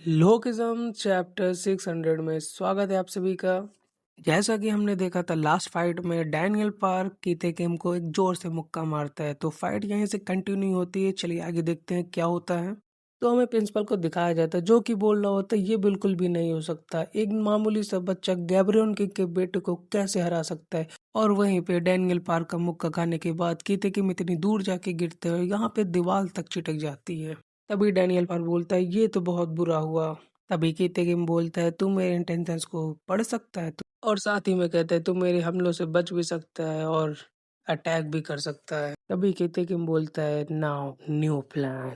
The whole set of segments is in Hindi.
लोकिज़्म चैप्टर 600 में स्वागत है आप सभी का। जैसा कि हमने देखा था लास्ट फाइट में डैनियल पार्क कीते किम को एक जोर से मुक्का मारता है, तो फाइट यहीं से कंटिन्यू होती है। चलिए आगे देखते हैं क्या होता है। तो हमें प्रिंसिपल को दिखाया जाता है जो कि बोल रहा होता है ये बिल्कुल भी नहीं हो सकता, एक मामूली सा बच्चा गैब्रियन किंग के बेटे को कैसे हरा सकता है। और वहीं पे डैनियल पार्क का मुक्का खाने के बाद कीते किम इतनी दूर जाके गिरते हैं और यहाँ पे दीवार तक चिटक जाती है। तभी डैनियल पर बोलता है ये तो बहुत बुरा हुआ। तभी कीते किम बोलता है तू मेरे इंटेंशंस को पढ़ सकता है तू, और साथ ही में कहता है तू मेरे हमलों से बच भी सकता है और अटैक भी कर सकता है। तभी कीते किम बोलता है नाउ न्यू प्लान।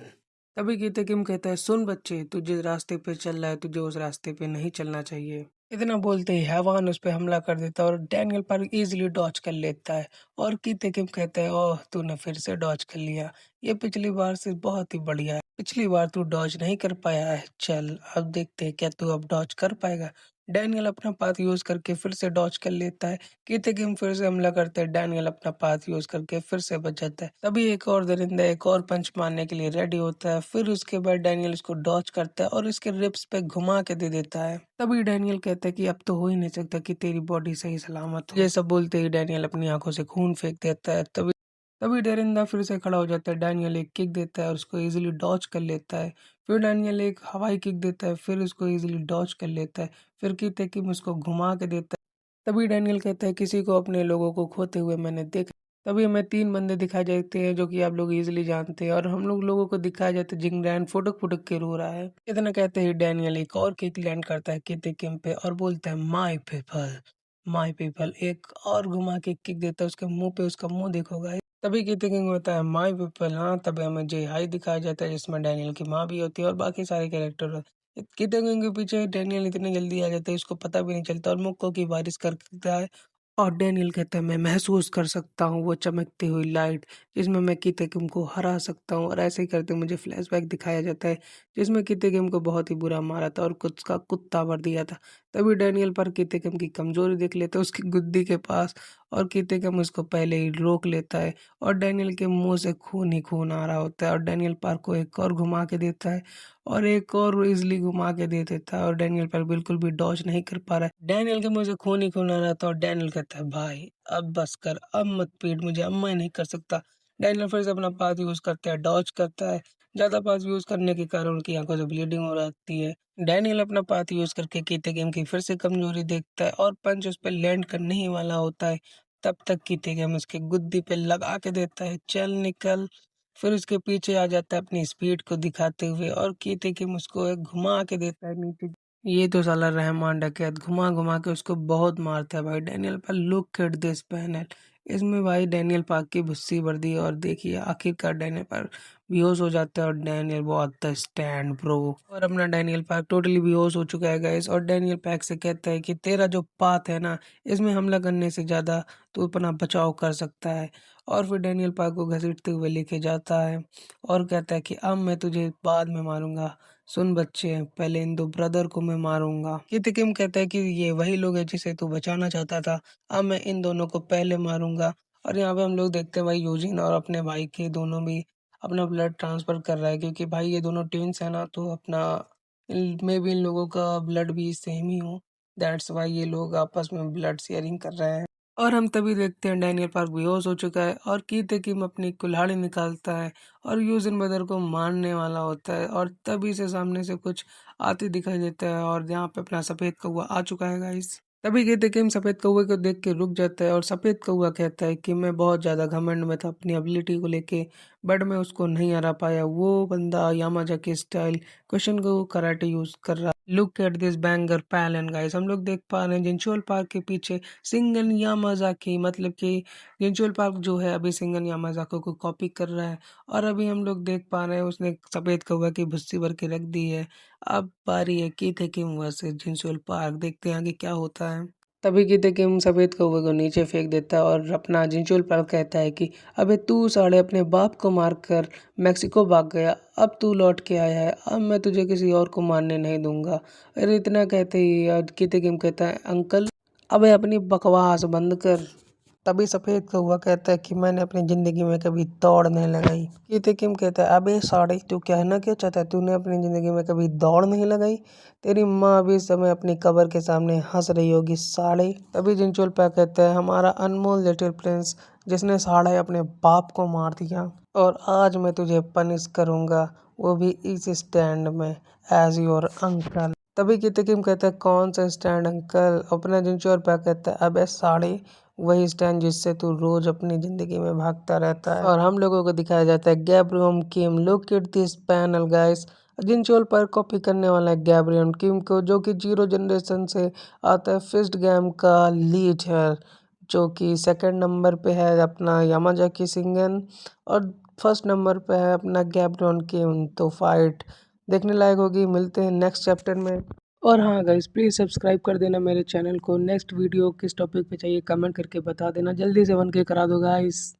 तभी कीते किम कहता है सुन बच्चे, तू जिस रास्ते पे चल रहा है तुझे उस रास्ते पे नहीं चलना चाहिए। इतना बोलते ही हैवान उस पे हमला कर देता है और डैनियल पर इजीली डॉज कर लेता है। और कीते किम कहता है ओह तूने फिर से डॉज कर लिया, ये पिछली बार से बहुत ही बढ़िया है। पिछली बार तू डॉज नहीं कर पाया है, चल अब देखते हैं क्या तू अब डॉज कर पाएगा। डैनियल अपना पाथ यूज करके फिर से डॉज कर लेता है। कीते किम फिर से हमला करते हैं, डैनियल अपना पाथ यूज करके फिर से बच जाता है। तभी एक और दरिंदा एक और पंच मारने के लिए रेडी होता है। फिर उसके बाद डैनियल उसको डॉज करता है और इसके रिब्स पे घुमा के दे देता है। तभी डैनियल कहता है कि अब तो हो ही नहीं सकता कि तेरी बॉडी सही सलामत हो। ये सब बोलते ही डैनियल अपनी आंखों से खून फेंक देता है। तभी तभी डेरिंदा फिर से खड़ा हो जाता है। डैनियल एक किक देता है और उसको इजीली डॉज कर लेता है। फिर डैनियल एक हवाई किक देता है, फिर उसको इजीली डॉज कर लेता है। फिर कीते किम उसको घुमा के देता है। तभी डैनियल कहता है किसी को अपने लोगों को खोते हुए मैंने देखा। तभी हमें तीन बंदे दिखाई जाते हैं जो कि आप लोग इजीली जानते हैं, और हम लोग लोगों को दिखाया जाता है जिंगरैन फुटक फुटक के रो रहा है। इतना कहते ही डैनियल एक और किक लैंड करता है कीते किम पे और बोलता है माय पीपल, माय पीपल। एक और घुमा के किक देता है उसके मुंह पे, उसका मुंह देखोगा। तभी कीते किंग होता है माय पीपल। हाँ, तभी हमें जे हाई दिखाया जाता है जिसमें डैनियल की माँ भी होती है और बाकी सारे कैरेक्टर होते हैं। कीते किंग के पीछे डैनियल इतनी जल्दी आ जाता है उसको पता भी नहीं चलता और मुक्कों की बारिश करता है। और डैनियल कहता है मैं महसूस कर सकता हूँ वो चमकती हुई लाइट जिसमें मैं कीते किम को हरा सकता हूँ। और ऐसे ही करते मुझे फ्लैशबैक दिखाया जाता है जिसमें कीते किम को बहुत ही बुरा मारा था और कुछ का कुत्ता भर दिया था। तभी डैनियल पर कीते किम की कमजोरी देख लेते हैं उसकी गुद्दी के पास, और कीते किम उसको पहले ही रोक लेता है। और डैनियल के मुंह से खून ही खून आ रहा होता है और डैनियल पार्क को एक और घुमा के देता है और एक और इजली घुमा के दे देता है और डैनियल पर बिल्कुल भी डॉज नहीं कर पा रहा है। डैनियल के मुंह से खून ही खून आ रहा था और डैनियल कहता है भाई अब बस कर, अब मत पीट मुझे, अब मैं नहीं कर सकता। डैनियल फिर से अपना पाथ यूज करता है, डॉज करता है। ज्यादा पाथ यूज करने के कारण उनकी आंखों से ब्लीडिंग हो जाती है। डैनियल अपना पाथ यूज करके कीते गेम की फिर से कमजोरी देखता है और पंच उस पर लैंड करने ही वाला होता है। तब तक कीते गेम उसके गुद्दी पे लगा के देता है चल निकल। फिर उसके पीछे आ जाता है अपनी स्पीड को दिखाते हुए और कीते गेम उसको एक घुमा के देता है नीचे। ये तो साला रहमान डकैत घुमा घुमा के उसको बहुत मारता है भाई डैनियल पर। लुक एट दिस पैनल, इसमें भाई डैनियल पाक की भुस्सी भर दी है और देखिए आखिरकार डैनियल पर बेहोश हो जाता है और डैनियल बहुत द स्टैंड ब्रो। और अपना डैनियल पाक टोटली बेहोश हो चुका है गाइस, और डैनियल पाक से कहता है कि तेरा जो पाथ है ना, इसमें हमला करने से ज्यादा तू अपना बचाव कर सकता है। और फिर डैनियल पाक को घसीटते हुए लेके जाता है और कहता है कि अब मैं तुझे बाद में मारूंगा, सुन बच्चे पहले इन दो ब्रदर को मैं मारूंगा। कित किम कहता है कि ये वही लोग हैं जिसे तू बचाना चाहता था, अब मैं इन दोनों को पहले मारूंगा। और यहाँ पे हम लोग देखते हैं भाई यूजिन और अपने भाई के दोनों भी अपना ब्लड ट्रांसफर कर रहा है, क्योंकि भाई ये दोनों ट्विंस है ना, तो अपना में भी इन लोगों का ब्लड भी सेम ही हो, दैट्स वाई ये लोग आपस में ब्लड शेयरिंग कर रहे हैं। और हम तभी देखते हैं डैनियल पार्क बेहोश हो चुका है और कीत हेकिम अपनी कुल्हाड़ी निकालता है और यूजिन ब्रदर को मारने वाला होता है, और तभी से सामने से कुछ आते दिखाई देता है और यहाँ पे अपना सफेद कौवा आ चुका है गाइस। तभी कीत हेकिम सफेद कौवे को देख के रुक जाता है और सफेद कौवा कहता है कि मैं बहुत ज्यादा घमंड में था अपनी एबिलिटी को लेके, बट मैं उसको नहीं हरा पाया। वो बंदा यामाजाकी स्टाइल क्वेश्चन को कराटे यूज कर रहा है। लुक एट दिस बैंगर पैलन गाइस, हम लोग देख पा रहे हैं जिंचुअल पार्क के पीछे सिंगन यामाजाकी, मतलब कि जिंचुअल पार्क जो है अभी सिंगन यामाजाकी को कॉपी कर रहा है। और अभी हम लोग देख पा रहे हैं उसने सफेद कौवा की भुस्सी भर के रख दी है। अब बारी है कीथ हेकिम वर्सेस जिंचुअल पार्क, देखते हैं आगे क्या होता है। तभी कीथ हेकिम सफेद कौवे को नीचे फेंक देता है और अपना जिंचुअल पार्क कहता है कि अबे तू साढ़े अपने बाप को मारकर मेक्सिको भाग गया, अब तू लौट के आया है, अब मैं तुझे किसी और को मारने नहीं दूंगा। अरे इतना कहते ही कीथ हेकिम कहता है अंकल अबे अपनी बकवास बंद कर। तभी सफेद कौवा कहता है कि मैंने अपनी जिंदगी में कभी दौड़ नहीं लगाई। कीते किम कहता है अबे साड़े तू कहना क्या चाहता है, तूने अपनी जिंदगी में कभी दौड़ नहीं लगाई, तेरी माँ अभी इस समय अपनी कब्र के सामने हंस रही होगी साड़े। तभी जिनचोलपा कहता है हमारा अनमोल लिटिल प्रिंस जिसने साड़े अपने बाप को मार दिया और आज मैं तुझे पनिश करूंगा, वो भी इस स्टैंड में एज योर अंकल। तभी कीते किम कहता है कौन सा स्टैंड अंकल। अपना जिनचोलपा कहता है अबे साड़े वही स्टैंड जिससे तू रोज अपनी जिंदगी में भागता रहता है। और हम लोगों को दिखाया जाता है Gabriel Kim. Look at this panel guys. Jincheol पर कॉपी करने वाला है गैब्रियम किम को, जो कि जीरो जनरेशन से आता है। फिस्ट गेम का लीडर जो कि सेकंड नंबर पे है अपना यामाजाकी सिंगन और फर्स्ट नंबर पे है अपना गैब्रियम किम। तो फाइट देखने लायक होगी। मिलते हैं नेक्स्ट चैप्टर में। और हाँ गाइस, प्लीज़ सब्सक्राइब कर देना मेरे चैनल को। नेक्स्ट वीडियो किस टॉपिक पे चाहिए कमेंट करके बता देना। जल्दी से 1K करा दो गाइस।